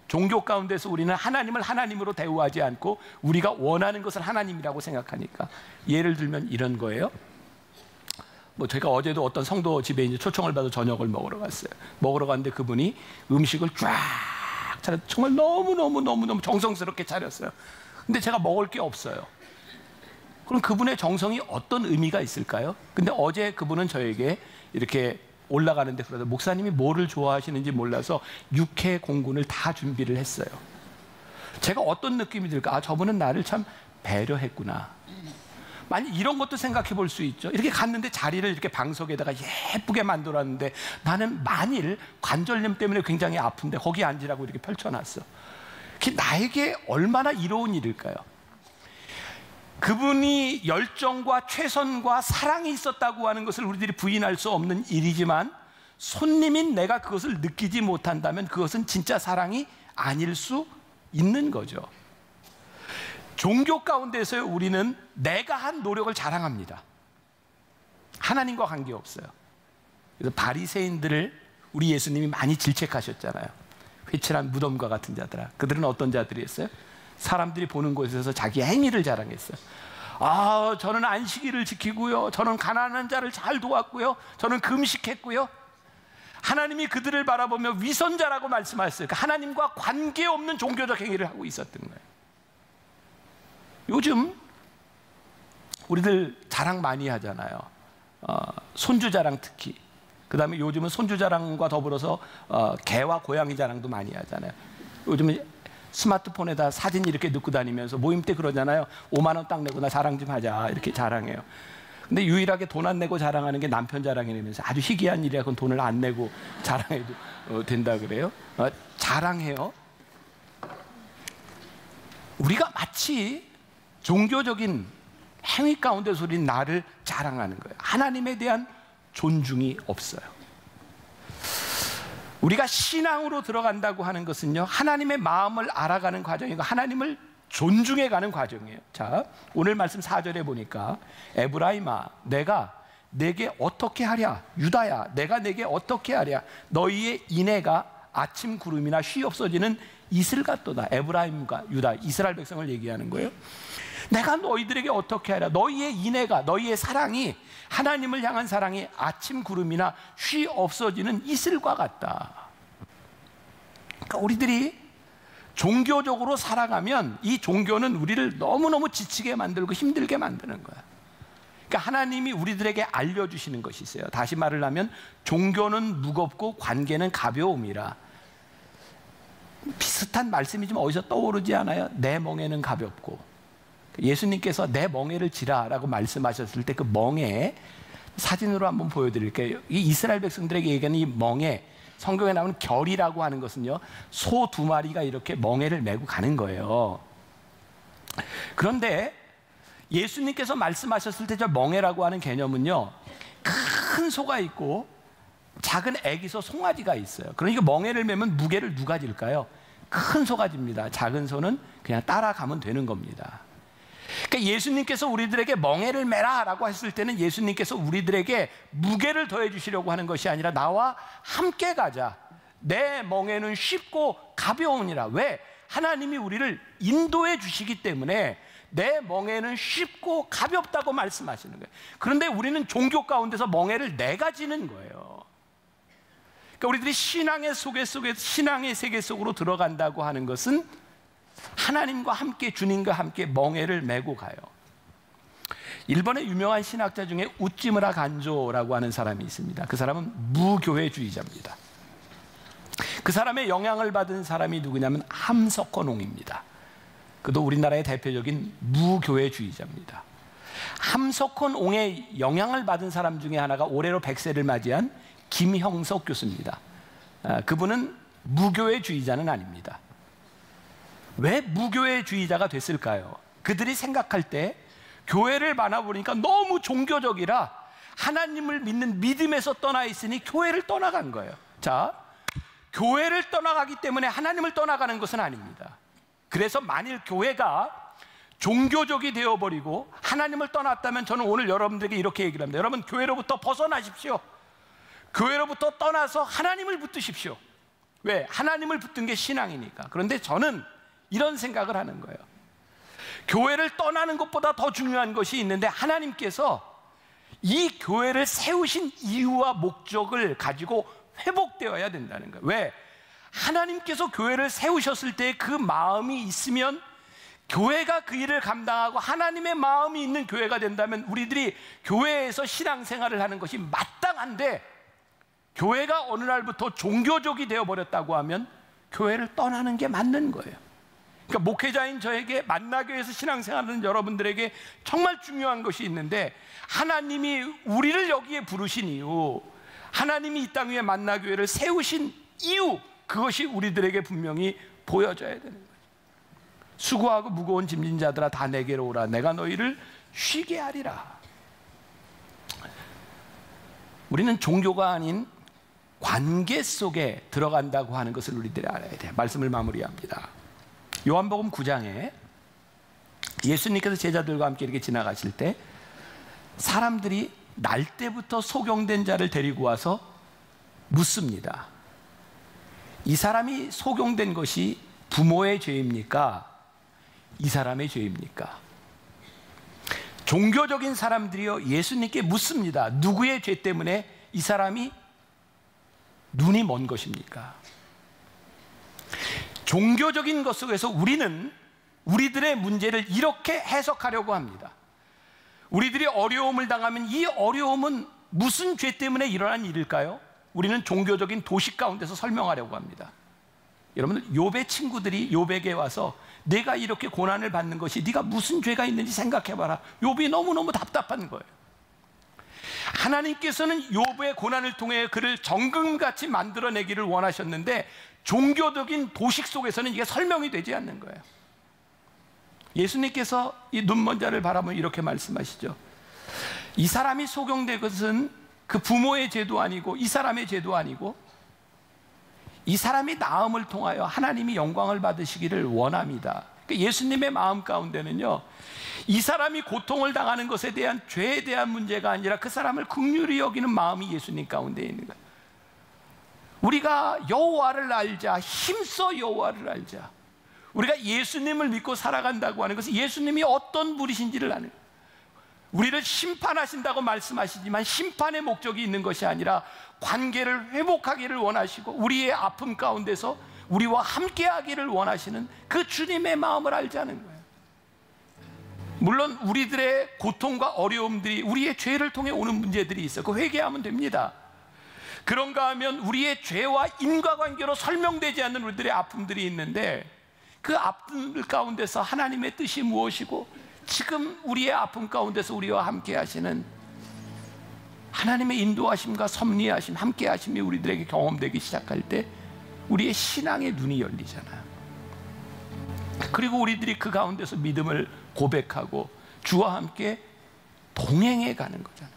종교 가운데서 우리는 하나님을 하나님으로 대우하지 않고 우리가 원하는 것을 하나님이라고 생각하니까, 예를 들면 이런 거예요. 제가 어제도 어떤 성도 집에 이제 초청을 받아 저녁을 먹으러 갔어요. 먹으러 갔는데 그분이 음식을 쫙 차려, 정말 너무 정성스럽게 차렸어요. 근데 제가 먹을 게 없어요. 그럼 그분의 정성이 어떤 의미가 있을까요? 근데 어제 그분은 저에게 이렇게 올라가는데 그러다 목사님이 뭐를 좋아하시는지 몰라서 육회 공군을 다 준비를 했어요. 제가 어떤 느낌이 들까? 저분은 나를 참 배려했구나. 만약 이런 것도 생각해 볼 수 있죠. 이렇게 갔는데 자리를 이렇게 방석에다가 예쁘게 만들었는데 나는 만일 관절염 때문에 굉장히 아픈데 거기 앉으라고 이렇게 펼쳐놨어. 그게 나에게 얼마나 이로운 일일까요? 그분이 열정과 최선과 사랑이 있었다고 하는 것을 우리들이 부인할 수 없는 일이지만 손님인 내가 그것을 느끼지 못한다면 그것은 진짜 사랑이 아닐 수 있는 거죠. 종교 가운데서 우리는 내가 한 노력을 자랑합니다. 하나님과 관계없어요. 그래서 바리새인들을 우리 예수님이 많이 질책하셨잖아요. 회칠한 무덤과 같은 자들아. 그들은 어떤 자들이었어요? 사람들이 보는 곳에서 자기 행위를 자랑했어요. 아, 저는 안식일을 지키고요, 저는 가난한 자를 잘 도왔고요, 저는 금식했고요. 하나님이 그들을 바라보며 위선자라고 말씀하셨어요. 그러니까 하나님과 관계없는 종교적 행위를 하고 있었던 거예요. 요즘 우리들 자랑 많이 하잖아요. 손주 자랑 특히. 그 다음에 요즘은 손주 자랑과 더불어서 개와 고양이 자랑도 많이 하잖아요. 요즘은 스마트폰에다 사진 이렇게 넣고 다니면서 모임 때 그러잖아요. 5만 원 딱 내고 나 자랑 좀 하자 이렇게 자랑해요. 근데 유일하게 돈 안 내고 자랑하는 게 남편 자랑이라면서 아주 희귀한 일이야. 그건 돈을 안 내고 자랑해도 된다 그래요. 자랑해요. 우리가 마치 종교적인 행위 가운데서 우리 나를 자랑하는 거예요. 하나님에 대한 존중이 없어요. 우리가 신앙으로 들어간다고 하는 것은요, 하나님의 마음을 알아가는 과정이고 하나님을 존중해가는 과정이에요. 자, 오늘 말씀 4절에 보니까 에브라임아 내가 내게 어떻게 하랴, 유다야 내가 내게 어떻게 하랴, 너희의 인애가 아침 구름이나 쉬 없어지는 이슬 같도다. 에브라임과 유다, 이스라엘 백성을 얘기하는 거예요. 내가 너희들에게 어떻게 하랴, 너희의 인애가, 너희의 사랑이, 하나님을 향한 사랑이 아침 구름이나 쉬 없어지는 이슬과 같다. 그러니까 우리들이 종교적으로 살아가면 이 종교는 우리를 너무너무 지치게 만들고 힘들게 만드는 거야. 그러니까 하나님이 우리들에게 알려주시는 것이 있어요. 다시 말을 하면 종교는 무겁고 관계는 가벼움이라. 비슷한 말씀이 좀 어디서 떠오르지 않아요? 내 멍에는 가볍고. 예수님께서 내 멍에를 지라라고 말씀하셨을 때 그 멍에 사진으로 한번 보여드릴게요. 이 이스라엘 백성들에게 얘기하는 이 멍에, 성경에 나오는 결이라고 하는 것은요, 소 2마리가 이렇게 멍에를 메고 가는 거예요. 그런데 예수님께서 말씀하셨을 때 저 멍에라고 하는 개념은요, 큰 소가 있고 작은 애기소 송아지가 있어요. 그러니까 멍에를 메면 무게를 누가 질까요? 큰 소가 집니다. 작은 소는 그냥 따라가면 되는 겁니다. 그러니까 예수님께서 우리들에게 멍에를 메라 라고 했을 때는 예수님께서 우리들에게 무게를 더해 주시려고 하는 것이 아니라 나와 함께 가자. 내 멍에는 쉽고 가벼우니라. 왜? 하나님이 우리를 인도해 주시기 때문에 내 멍에는 쉽고 가볍다고 말씀하시는 거예요. 그런데 우리는 종교 가운데서 멍에를 내가 지는 거예요. 그러니까 우리들이 신앙의 신앙의 세계 속으로 들어간다고 하는 것은 하나님과 함께, 주님과 함께 멍에를 메고 가요. 일본의 유명한 신학자 중에 우찌무라 간조라고 하는 사람이 있습니다. 그 사람은 무교회주의자입니다. 그 사람의 영향을 받은 사람이 누구냐면 함석헌옹입니다. 그도 우리나라의 대표적인 무교회주의자입니다. 함석헌옹의 영향을 받은 사람 중에 하나가 올해로 100세를 맞이한 김형석 교수입니다. 그분은 무교회주의자는 아닙니다. 왜 무교회주의자가 됐을까요? 그들이 생각할 때 교회를 만나보니까 너무 종교적이라 하나님을 믿는 믿음에서 떠나 있으니 교회를 떠나간 거예요. 자, 교회를 떠나가기 때문에 하나님을 떠나가는 것은 아닙니다. 그래서 만일 교회가 종교적이 되어버리고 하나님을 떠났다면 저는 오늘 여러분들에게 이렇게 얘기를 합니다. 여러분, 교회로부터 벗어나십시오. 교회로부터 떠나서 하나님을 붙드십시오. 왜? 하나님을 붙든 게 신앙이니까. 그런데 저는 이런 생각을 하는 거예요. 교회를 떠나는 것보다 더 중요한 것이 있는데 하나님께서 이 교회를 세우신 이유와 목적을 가지고 회복되어야 된다는 거예요. 왜? 하나님께서 교회를 세우셨을 때 그 마음이 있으면 교회가 그 일을 감당하고 하나님의 마음이 있는 교회가 된다면 우리들이 교회에서 신앙생활을 하는 것이 마땅한데, 교회가 어느 날부터 종교적이 되어버렸다고 하면 교회를 떠나는 게 맞는 거예요. 그러니까 목회자인 저에게, 만나교회에서 신앙생활하는 여러분들에게 정말 중요한 것이 있는데, 하나님이 우리를 여기에 부르신 이유, 하나님이 이 땅 위에 만나교회를 세우신 이유, 그것이 우리들에게 분명히 보여져야 되는 거예요. 수고하고 무거운 짐진 자들아 다 내게로 오라. 내가 너희를 쉬게 하리라. 우리는 종교가 아닌 관계 속에 들어간다고 하는 것을 우리들이 알아야 돼요. 말씀을 마무리합니다. 요한복음 9장에 예수님께서 제자들과 함께 이렇게 지나가실 때 사람들이 날 때부터 소경된 자를 데리고 와서 묻습니다. 이 사람이 소경된 것이 부모의 죄입니까? 이 사람의 죄입니까? 종교적인 사람들이요 예수님께 묻습니다. 누구의 죄 때문에 이 사람이 눈이 먼 것입니까? 종교적인 것 속에서 우리는 우리들의 문제를 이렇게 해석하려고 합니다. 우리들이 어려움을 당하면 이 어려움은 무슨 죄 때문에 일어난 일일까요? 우리는 종교적인 도식 가운데서 설명하려고 합니다. 여러분들, 욥의 친구들이 욥에게 와서 내가 이렇게 고난을 받는 것이 네가 무슨 죄가 있는지 생각해봐라. 욥이 너무너무 답답한 거예요. 하나님께서는 욥의 고난을 통해 그를 정금같이 만들어내기를 원하셨는데 종교적인 도식 속에서는 이게 설명이 되지 않는 거예요. 예수님께서 이 눈먼 자를 바라보며 이렇게 말씀하시죠. 이 사람이 소경된 것은 그 부모의 죄도 아니고 이 사람의 죄도 아니고 이 사람이 나음을 통하여 하나님이 영광을 받으시기를 원합니다. 그러니까 예수님의 마음 가운데는요, 이 사람이 고통을 당하는 것에 대한 죄에 대한 문제가 아니라 그 사람을 긍휼히 여기는 마음이 예수님 가운데 있는 거예요. 우리가 여호와를 알자, 힘써 여호와를 알자. 우리가 예수님을 믿고 살아간다고 하는 것은 예수님이 어떤 분이신지를 아는 거예요. 우리를 심판하신다고 말씀하시지만 심판의 목적이 있는 것이 아니라 관계를 회복하기를 원하시고 우리의 아픔 가운데서 우리와 함께하기를 원하시는 그 주님의 마음을 알자는 거예요. 물론 우리들의 고통과 어려움들이 우리의 죄를 통해 오는 문제들이 있어요. 그 회개하면 됩니다. 그런가 하면 우리의 죄와 인과관계로 설명되지 않는 우리들의 아픔들이 있는데 그 아픔 가운데서 하나님의 뜻이 무엇이고 지금 우리의 아픔 가운데서 우리와 함께 하시는 하나님의 인도하심과 섭리하심, 함께 하심이 우리들에게 경험되기 시작할 때 우리의 신앙의 눈이 열리잖아요. 그리고 우리들이 그 가운데서 믿음을 고백하고 주와 함께 동행해 가는 거잖아요.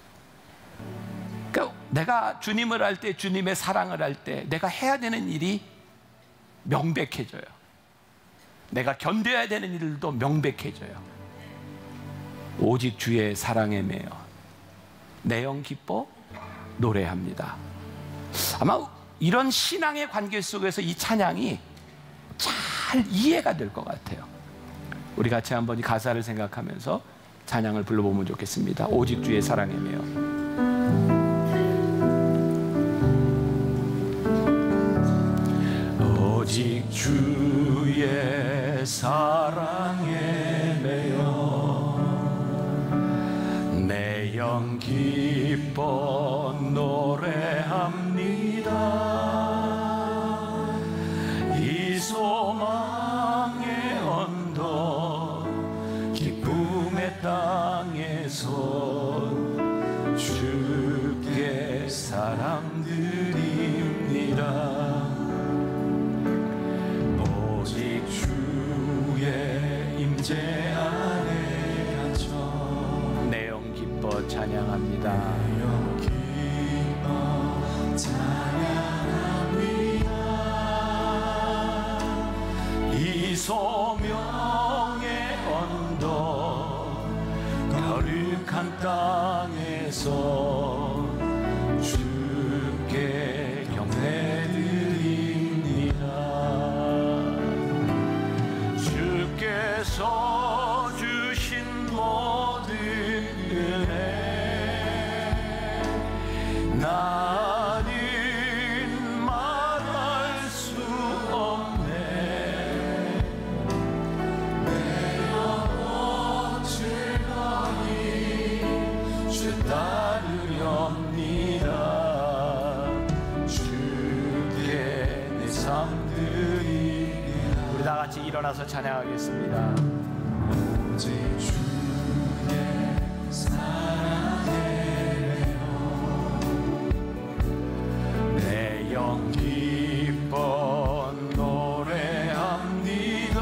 그러니까 내가 주님을 알 때, 주님의 사랑을 알 때 내가 해야 되는 일이 명백해져요. 내가 견뎌야 되는 일도 명백해져요. 오직 주의 사랑에 매여 내 영 기뻐 노래합니다. 아마 이런 신앙의 관계 속에서 이 찬양이 잘 이해가 될 것 같아요. 우리 같이 한번 이 가사를 생각하면서 찬양을 불러보면 좋겠습니다. 오직 주의 사랑에 매여. 오직 주의 사랑에 매여 내 영 기뻐 노래합니다. 이 소망의 언덕 기쁨의 땅에서 주께 사랑 드립니다. 오직 주의 임재 안에 갇혀 내 영 기뻐 찬양합니다. 내 영 기뻐 찬양합니다. 이 소명의 언덕 거룩한 땅에서 주께 경배드립니다. 주께서 주신 모든 은혜 나는 말할 수 없네. 내 영혼 즐거이 주 따르렵니다. 주께 내 삶 드리리라. 우리 다 같이 일어나서 찬양하겠습니다. 오직 주의 사랑에 내 영 기뻐 노래합니다.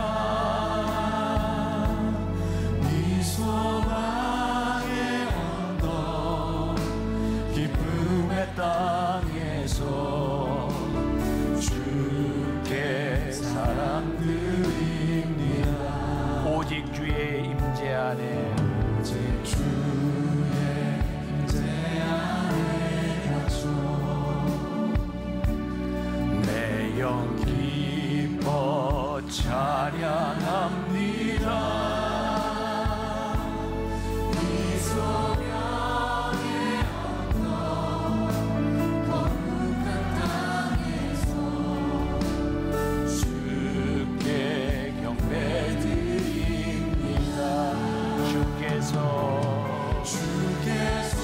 안에 오직 주의 임재 안에 갇혀 내 영 기뻐 찬양합니다. 이 소명의 언덕 거룩한 땅에서 주께 경배드립니다. 주께서 주께서